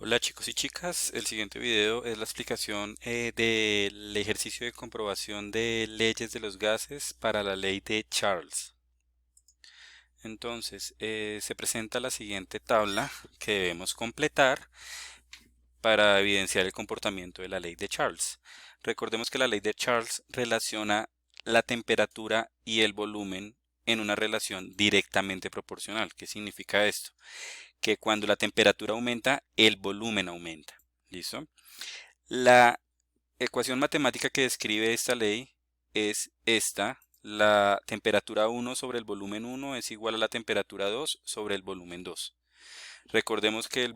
Hola chicos y chicas, el siguiente video es la explicación del ejercicio de comprobación de leyes de los gases para la ley de Charles. Entonces, se presenta la siguiente tabla que debemos completar para evidenciar el comportamiento de la ley de Charles. Recordemos que la ley de Charles relaciona la temperatura y el volumen en una relación directamente proporcional. ¿Qué significa esto? Que cuando la temperatura aumenta, el volumen aumenta. ¿Listo? La ecuación matemática que describe esta ley es esta. La temperatura 1 sobre el volumen 1 es igual a la temperatura 2 sobre el volumen 2. Recordemos que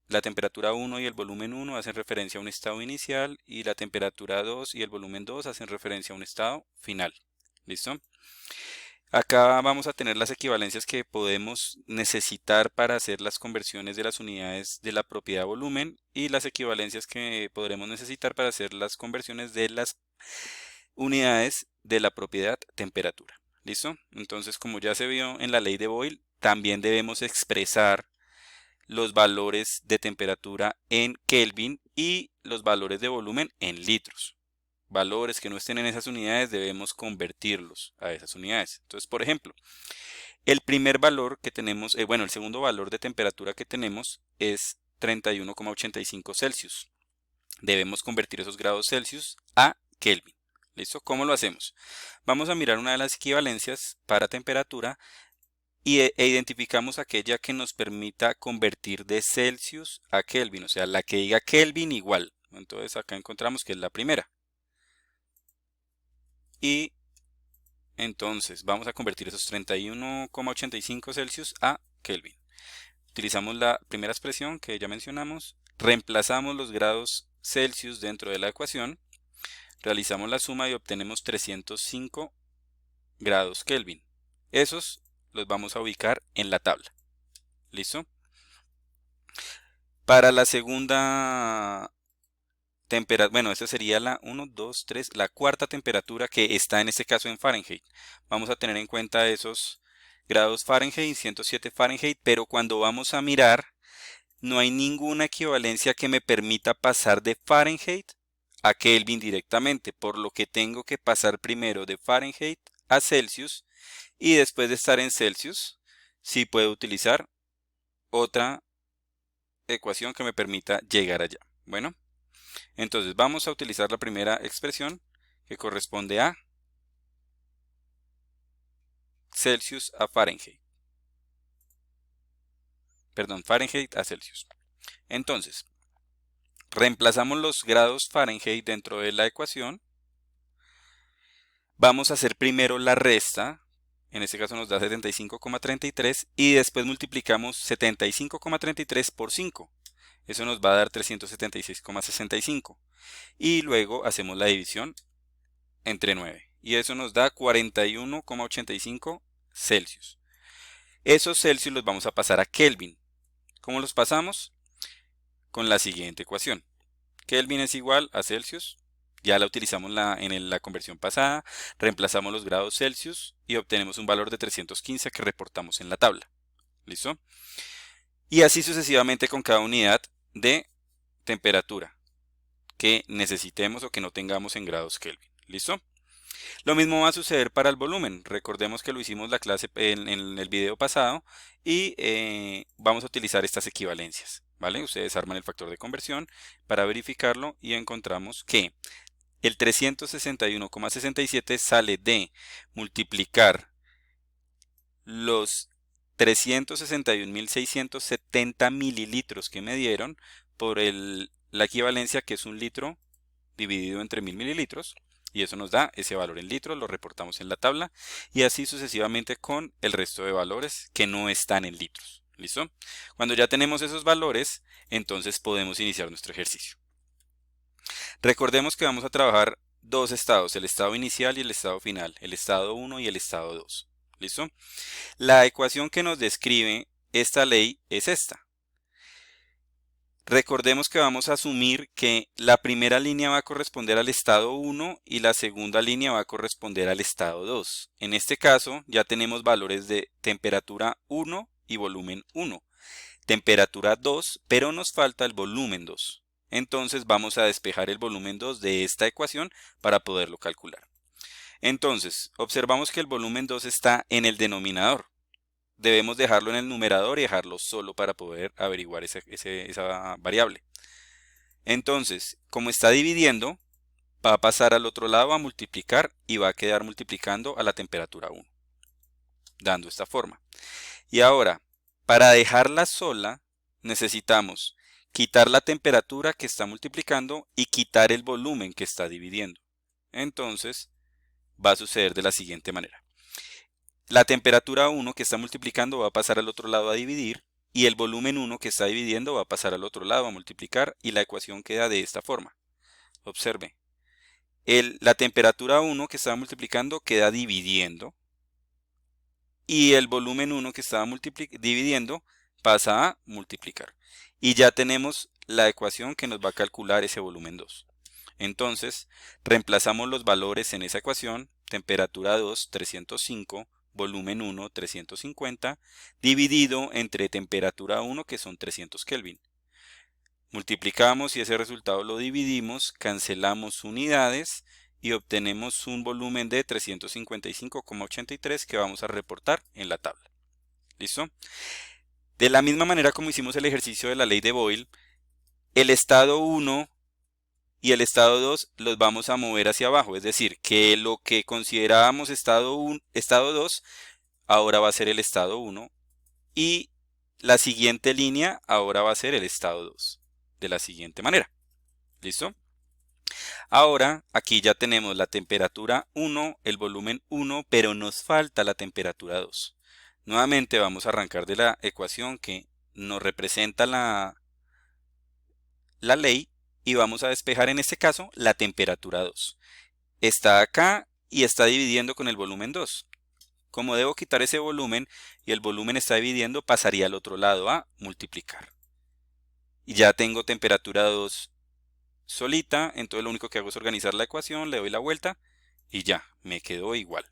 la temperatura 1 y el volumen 1 hacen referencia a un estado inicial y la temperatura 2 y el volumen 2 hacen referencia a un estado final. ¿Listo? Acá vamos a tener las equivalencias que podemos necesitar para hacer las conversiones de las unidades de la propiedad volumen y las equivalencias que podremos necesitar para hacer las conversiones de las unidades de la propiedad temperatura. ¿Listo? Entonces, como ya se vio en la ley de Boyle, también debemos expresar los valores de temperatura en Kelvin y los valores de volumen en litros. Valores que no estén en esas unidades debemos convertirlos a esas unidades. Entonces, por ejemplo, el primer valor que tenemos, el segundo valor de temperatura que tenemos es 31,85 Celsius. Debemos convertir esos grados Celsius a Kelvin. ¿Listo? ¿Cómo lo hacemos? Vamos a mirar una de las equivalencias para temperatura e identificamos aquella que nos permita convertir de Celsius a Kelvin, o sea, la que diga Kelvin igual. Entonces acá encontramos que es la primera. Y entonces vamos a convertir esos 31,85 Celsius a Kelvin. Utilizamos la primera expresión que ya mencionamos, reemplazamos los grados Celsius dentro de la ecuación, realizamos la suma y obtenemos 305 grados Kelvin. Esos los vamos a ubicar en la tabla. ¿Listo? Para la segunda temperatura, bueno, esta sería la 1, 2, 3, la cuarta temperatura que está en este caso en Fahrenheit. Vamos a tener en cuenta esos grados Fahrenheit, 107 Fahrenheit, pero cuando vamos a mirar, no hay ninguna equivalencia que me permita pasar de Fahrenheit a Kelvin directamente, por lo que tengo que pasar primero de Fahrenheit a Celsius y después de estar en Celsius, sí puedo utilizar otra ecuación que me permita llegar allá. Bueno, entonces vamos a utilizar la primera expresión que corresponde a Celsius a Fahrenheit. Perdón, Fahrenheit a Celsius. Entonces, reemplazamos los grados Fahrenheit dentro de la ecuación. Vamos a hacer primero la resta. En este caso nos da 75,33 y después multiplicamos 75,33 por 5. Eso nos va a dar 376,65. Y luego hacemos la división entre 9. Y eso nos da 41,85 Celsius. Esos Celsius los vamos a pasar a Kelvin. ¿Cómo los pasamos? Con la siguiente ecuación. Kelvin es igual a Celsius. Ya la utilizamos en la conversión pasada. Reemplazamos los grados Celsius y obtenemos un valor de 315 que reportamos en la tabla. ¿Listo? Y así sucesivamente con cada unidad de temperatura que necesitemos o que no tengamos en grados Kelvin. ¿Listo? Lo mismo va a suceder para el volumen. Recordemos que lo hicimos la clase en el video pasado y vamos a utilizar estas equivalencias. ¿Vale? Ustedes arman el factor de conversión para verificarlo y encontramos que el 361,67 sale de multiplicar los 361.670 mililitros que me dieron por la equivalencia que es un litro dividido entre 1000 mililitros. Y eso nos da ese valor en litros, lo reportamos en la tabla y así sucesivamente con el resto de valores que no están en litros. ¿Listo? Cuando ya tenemos esos valores, entonces podemos iniciar nuestro ejercicio. Recordemos que vamos a trabajar dos estados, el estado inicial y el estado final, el estado 1 y el estado 2. ¿Listo? La ecuación que nos describe esta ley es esta. Recordemos que vamos a asumir que la primera línea va a corresponder al estado 1 y la segunda línea va a corresponder al estado 2. En este caso ya tenemos valores de temperatura 1 y volumen 1. temperatura 2, pero nos falta el volumen 2. Entonces vamos a despejar el volumen 2 de esta ecuación para poderlo calcular. Entonces, observamos que el volumen 2 está en el denominador. Debemos dejarlo en el numerador y dejarlo solo para poder averiguar esa variable. Entonces, como está dividiendo, va a pasar al otro lado a multiplicar y va a quedar multiplicando a la temperatura 1, dando esta forma. Y ahora, para dejarla sola, necesitamos quitar la temperatura que está multiplicando y quitar el volumen que está dividiendo. Entonces, va a suceder de la siguiente manera. La temperatura 1 que está multiplicando va a pasar al otro lado a dividir y el volumen 1 que está dividiendo va a pasar al otro lado a multiplicar y la ecuación queda de esta forma. Observe. La temperatura 1 que estaba multiplicando queda dividiendo y el volumen 1 que estaba dividiendo pasa a multiplicar. Y ya tenemos la ecuación que nos va a calcular ese volumen 2. Entonces, reemplazamos los valores en esa ecuación, temperatura 2, 305, volumen 1, 350, dividido entre temperatura 1, que son 300 Kelvin. Multiplicamos y ese resultado lo dividimos, cancelamos unidades y obtenemos un volumen de 355,83 que vamos a reportar en la tabla. ¿Listo? De la misma manera como hicimos el ejercicio de la ley de Boyle, el estado 1 y el estado 2 los vamos a mover hacia abajo, es decir, que lo que considerábamos estado 2 ahora va a ser el estado 1 y la siguiente línea ahora va a ser el estado 2, de la siguiente manera. ¿Listo? Ahora aquí ya tenemos la temperatura 1, el volumen 1, pero nos falta la temperatura 2. Nuevamente vamos a arrancar de la ecuación que nos representa la ley y vamos a despejar en este caso la temperatura 2. Está acá y está dividiendo con el volumen 2. Como debo quitar ese volumen y el volumen está dividiendo, pasaría al otro lado a multiplicar. Y ya tengo temperatura 2 solita, entonces lo único que hago es organizar la ecuación, le doy la vuelta y ya, me quedó igual.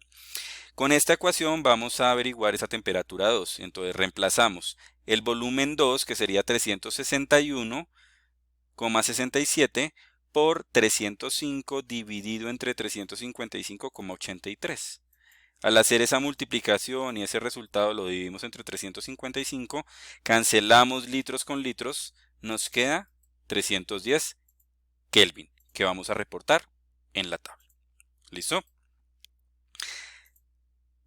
Con esta ecuación vamos a averiguar esa temperatura 2. Entonces reemplazamos el volumen 2, que sería 361,67 por 305 dividido entre 355,83. Al hacer esa multiplicación y ese resultado lo dividimos entre 355, cancelamos litros con litros, nos queda 310 Kelvin, que vamos a reportar en la tabla. ¿Listo?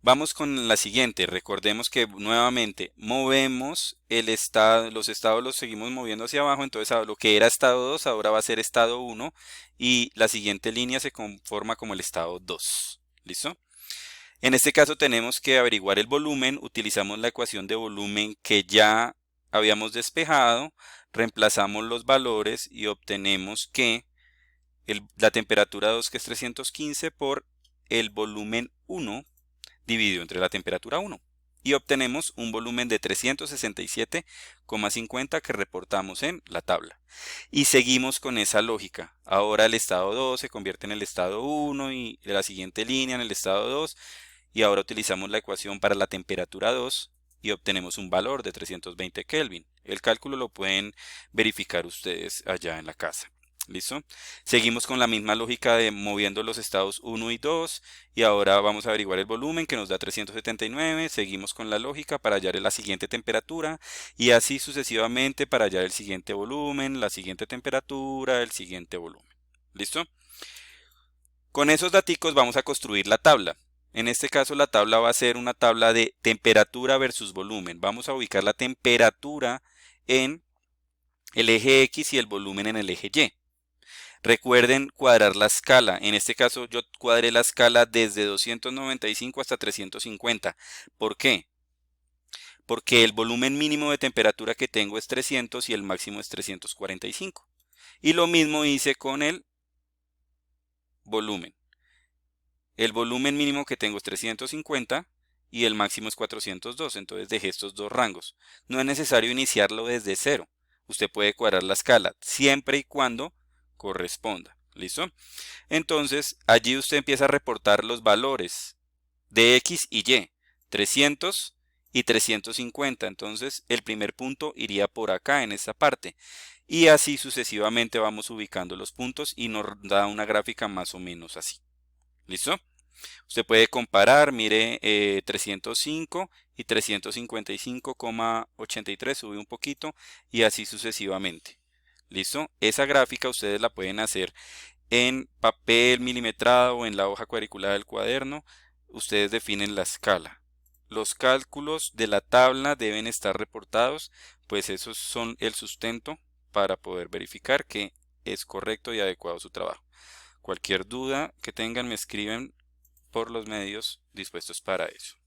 Vamos con la siguiente. Recordemos que nuevamente movemos los estados los seguimos moviendo hacia abajo, entonces lo que era estado 2 ahora va a ser estado 1 y la siguiente línea se conforma como el estado 2. ¿Listo? En este caso tenemos que averiguar el volumen, utilizamos la ecuación de volumen que ya habíamos despejado, reemplazamos los valores y obtenemos que la temperatura 2, que es 315, por el volumen 1 dividido entre la temperatura 1. Y obtenemos un volumen de 367,50 que reportamos en la tabla. Y seguimos con esa lógica. Ahora el estado 2 se convierte en el estado 1 y la siguiente línea en el estado 2. Y ahora utilizamos la ecuación para la temperatura 2 y obtenemos un valor de 320 Kelvin. El cálculo lo pueden verificar ustedes allá en la casa. ¿Listo? Seguimos con la misma lógica de moviendo los estados 1 y 2 y ahora vamos a averiguar el volumen que nos da 379. Seguimos con la lógica para hallar la siguiente temperatura y así sucesivamente para hallar el siguiente volumen, la siguiente temperatura, el siguiente volumen. ¿Listo? Con esos daticos vamos a construir la tabla. En este caso la tabla va a ser una tabla de temperatura versus volumen. Vamos a ubicar la temperatura en el eje X y el volumen en el eje Y. Recuerden cuadrar la escala. En este caso yo cuadré la escala desde 295 hasta 350. ¿Por qué? Porque el volumen mínimo de temperatura que tengo es 300 y el máximo es 345. Y lo mismo hice con el volumen. El volumen mínimo que tengo es 350 y el máximo es 402. Entonces dejé estos dos rangos. No es necesario iniciarlo desde cero. Usted puede cuadrar la escala siempre y cuando corresponda. ¿Listo? Entonces allí usted empieza a reportar los valores de X y Y. 300 y 350. Entonces el primer punto iría por acá en esta parte. Y así sucesivamente vamos ubicando los puntos y nos da una gráfica más o menos así. ¿Listo? Usted puede comparar, mire 305 y 355,83, sube un poquito y así sucesivamente. ¿Listo? Esa gráfica ustedes la pueden hacer en papel milimetrado o en la hoja cuadriculada del cuaderno. Ustedes definen la escala. Los cálculos de la tabla deben estar reportados, pues esos son el sustento para poder verificar que es correcto y adecuado su trabajo. Cualquier duda que tengan me escriben por los medios dispuestos para eso.